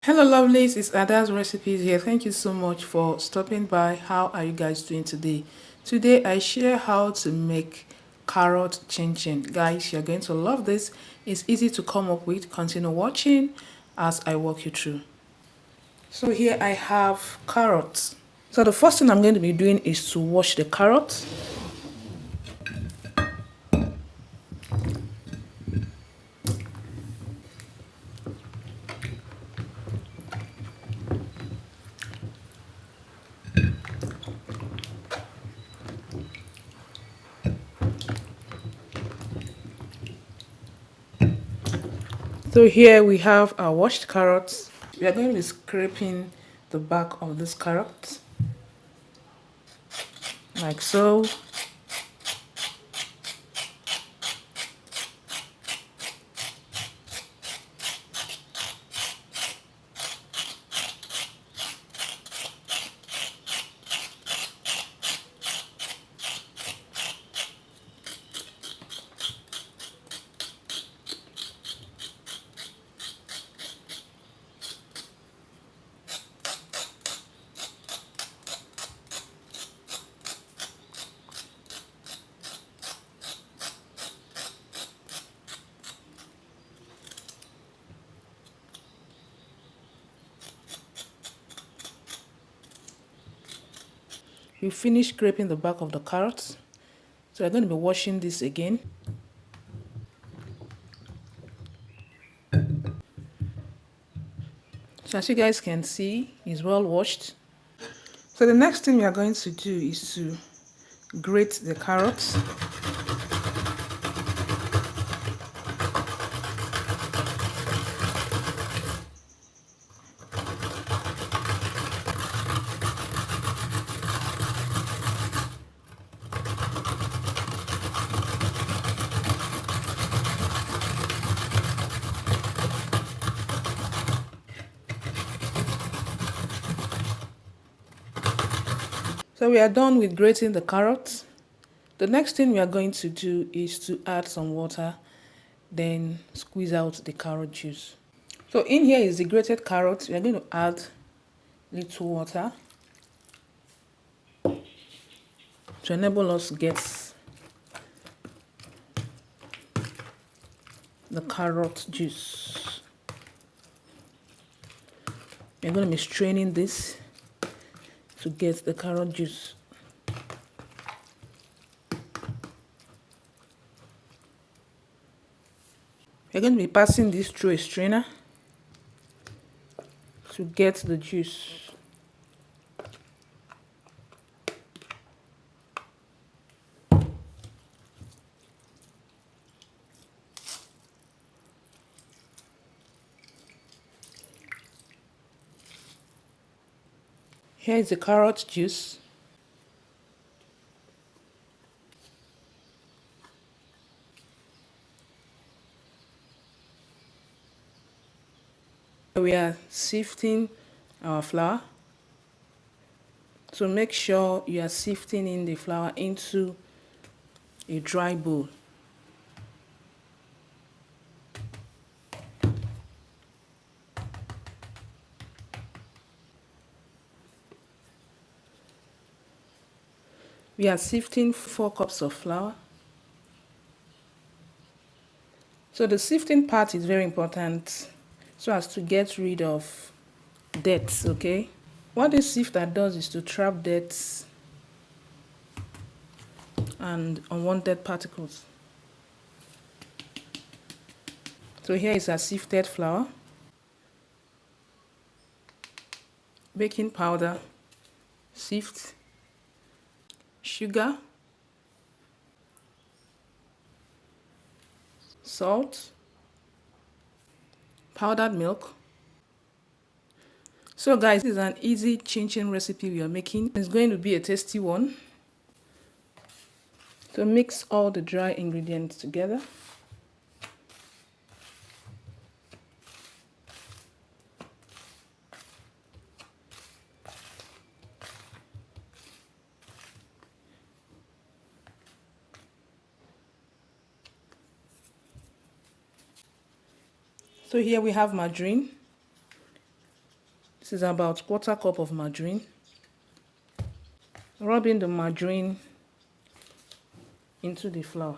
Hello lovelies, it's Ada's Recipes here. Thank you so much for stopping by. How are you guys doing today? Today I share how to make carrot chin chin. Guys, you're going to love this. It's easy to come up with. Continue watching as I walk you through. So here I have carrots. So the first thing I'm going to be doing is to wash the carrots. So here we have our washed carrots. We are going to be scraping the back of this carrot like so. You finish scraping the back of the carrots. So I'm going to be washing this again. So as you guys can see, it's well washed. So the next thing we are going to do is to grate the carrots. So we are done with grating the carrots. The next thing we are going to do is to add some water, then squeeze out the carrot juice. So in here is the grated carrots. We are going to add little water to enable us get the carrot juice. We're going to be straining this to get the carrot juice. We're going to be passing this through a strainer to get the juice. Here is the carrot juice. We are sifting our flour. So make sure you are sifting in the flour into a dry bowl. We are sifting 4 cups of flour. So the sifting part is very important so as to get rid of dirt, okay? What this sifter does is to trap dirt and unwanted particles. So here is our sifted flour, baking powder, sift, sugar, salt, powdered milk. So guys, this is an easy chin chin recipe we are making. It's going to be a tasty one. So mix all the dry ingredients together. So here we have margarine. This is about quarter cup of margarine. Rubbing the margarine into the flour.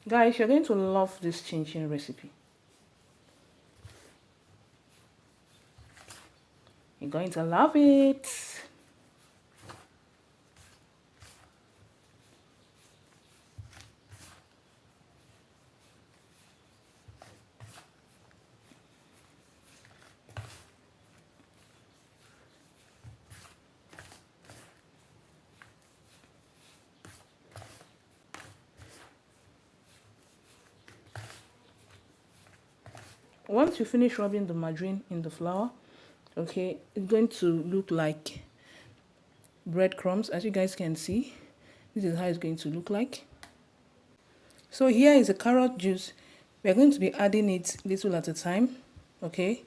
Guys, you're going to love this chin chin recipe. You're going to love it. Once you finish rubbing the margarine in the flour, okay, it's going to look like breadcrumbs. As you guys can see, this is how it's going to look like. So here is a carrot juice. We're going to be adding it little at a time, okay?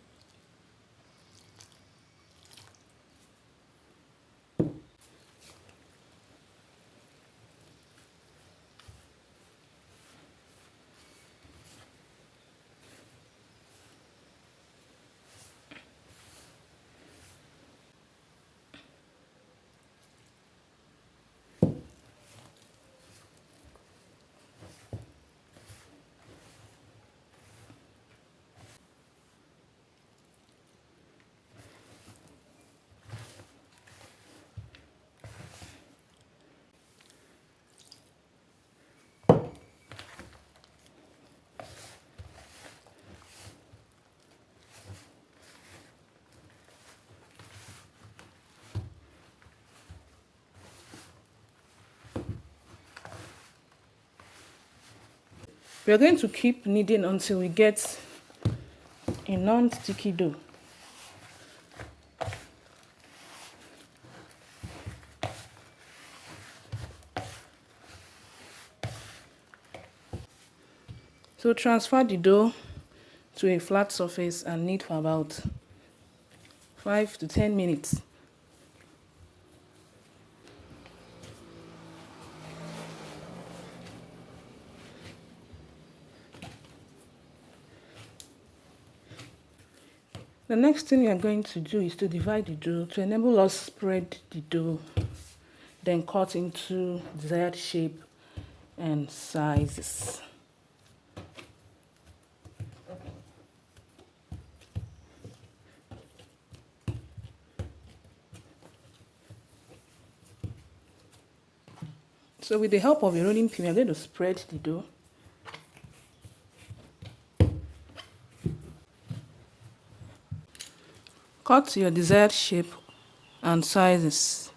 We're going to keep kneading until we get a non-sticky dough. So transfer the dough to a flat surface and knead for about 5 to 10 minutes. The next thing we are going to do is to divide the dough to enable us spread the dough, then cut into desired shape and sizes. So with the help of a rolling pin, we are going to spread the dough. Cut to your desired shape and sizes.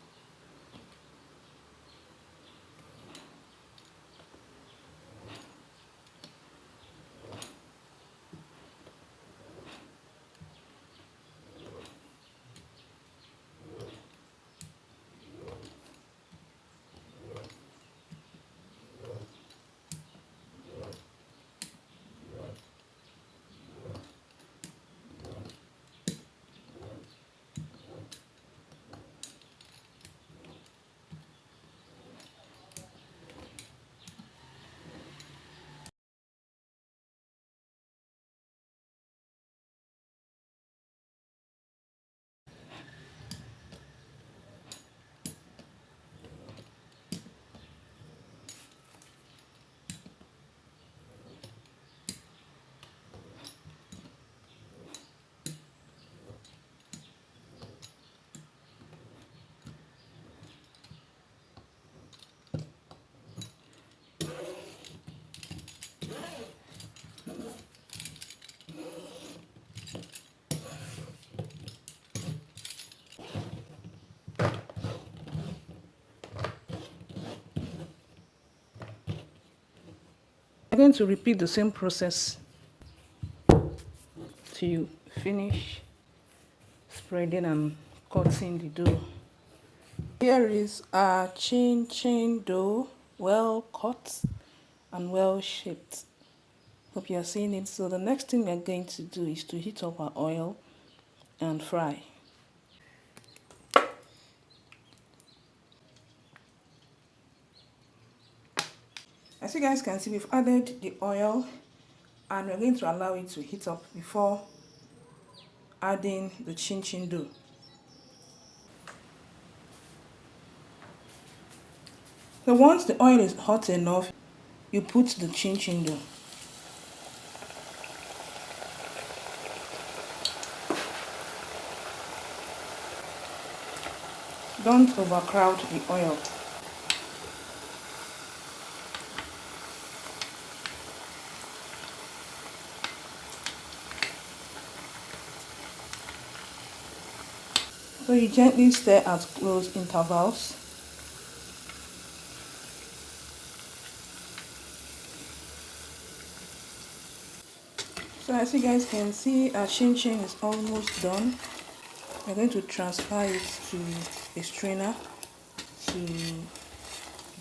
I'm going to repeat the same process till you finish spreading and cutting the dough. Here is our chin chin dough, well cut and well shaped. Hope you are seeing it. So the next thing we are going to do is to heat up our oil and fry. As you guys can see, we've added the oil and we're going to allow it to heat up before adding the chin chin dough. So once the oil is hot enough, you put the chin chin dough. Don't overcrowd the oil. So you gently stir at close intervals. So as you guys can see, our chin chin is almost done. We're going to transfer it to a strainer to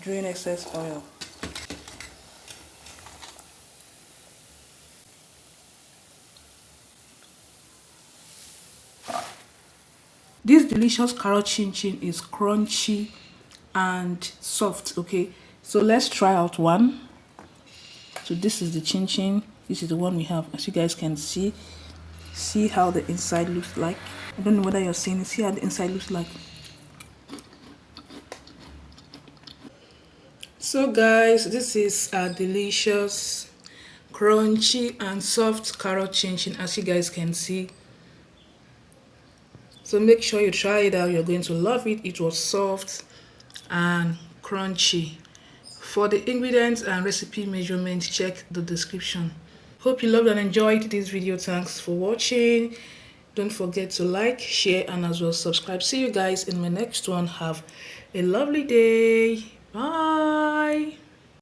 drain excess oil. This delicious carrot chin chin is crunchy and soft, okay? So let's try out one. So this is the chin chin. This is the one we have. As you guys can see how the inside looks like. I don't know whether you're seeing it. See how the inside looks like. So guys, this is a delicious, crunchy and soft carrot chin chin, as you guys can see. So make sure you try it out. You're going to love it. It was soft and crunchy. For the ingredients and recipe measurements, check the description. Hope you loved and enjoyed this video. Thanks for watching. Don't forget to like, share, and as well subscribe. See you guys in my next one. Have a lovely day. Bye.